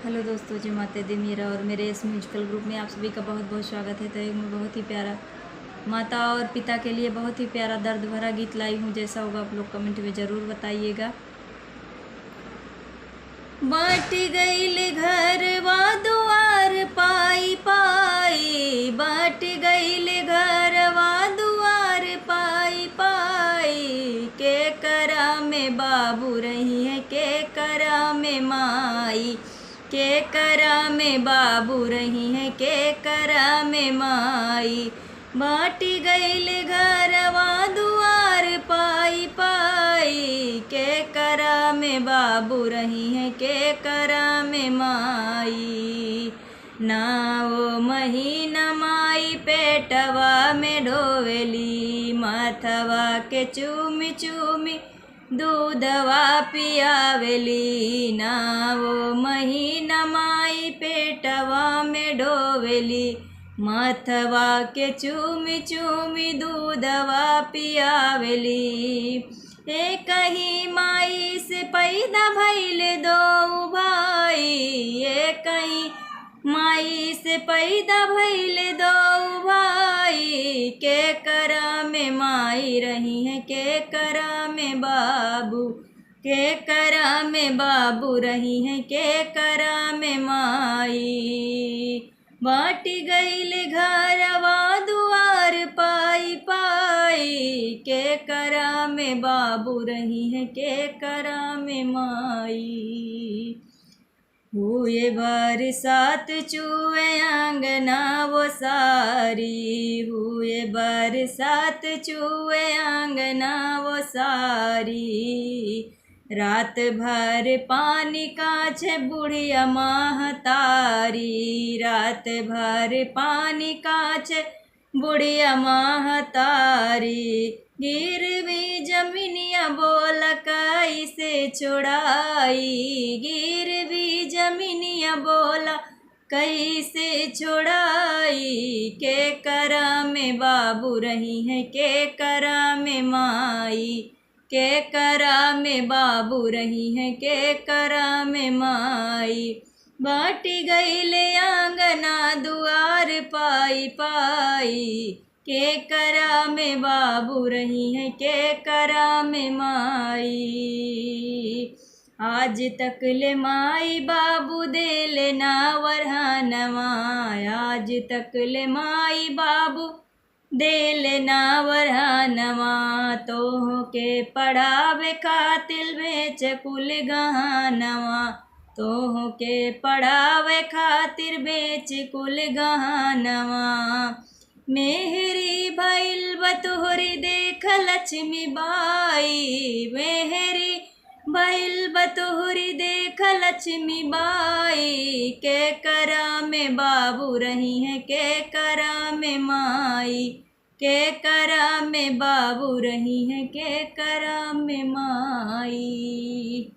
Hello दोस्तों, जय माता दी। मेरा और मेरे इस म्यूजिकल ग्रुप में आप सभी का बहुत बहुत स्वागत है। तो एक मैं बहुत ही प्यारा माता और पिता के लिए बहुत ही प्यारा दर्द भरा गीत लाई हूँ। जैसा होगा आप लोग कमेंट में ज़रूर बताइएगा। बाँट गईल घरवा दुआर पाई पाई, बाँट गईल घरवा दुआर पाई पाई, के करा में बाबू रही है, के करा में माई, के करा में बाबू रही है, के करा में माई। बाटी गईल घरवा दुआर पाई पाई, के करा में बाबू रही है, के करा में माई। ना वो महीना माई पेटवा में ढोवेली, माथवा के चूमी चूमी दूधवा पियावेली। ना वो महीना माई पेटवा में ढोवेली, माथवा के चूमी चूमी दूधवा पियावेली। एक ही माई से पैदा भइले दो भाई, एक ही माई से पैदा भइले दो भाई, के करा में माई रही है, के करा में बाबू, के करा में बाबू रही है, के करा में माई। बाटी गईल घरवा दुआर पाई पाई, के करा में बाबू रही है, के करा में माई। हुए बरसात चूए आंगना वो सारी, हुए बरसात चूए आंगना वो सारी, रात भर पानी काछे बुढ़िया महतारी, रात भर पानी काछे बुढ़िया महतारी। गिरवी जमीनिया बोल कैसे छोड़ाई, गिरवी जमीनिया बोला कैसे छोड़ाई, के करा में बाबू रही है, के करा में माई, के करा में बाबू रही है, के करा में माई। बाटी गईल आंगना दुआर पाई पाई, के करा में बाबू रही है, के करा में माई। आज तक ले माई बाबू देले ना वरहानवा, आज तक ले माई बाबू देले ना वरहानवा, तोह के पढ़ावे खातिर बेच कुल गहनवा, तोह के पढ़ावे खातिर बेच कुल गहनवा। मेहरी भइल बतोहरी देख लक्ष्मी बाई, मेहरी भइल बतोहरी देख लक्ष्मी बाई, के करा में बाबू रही है, के करा में माई, के करा में बाबू रही है, के करा में माई।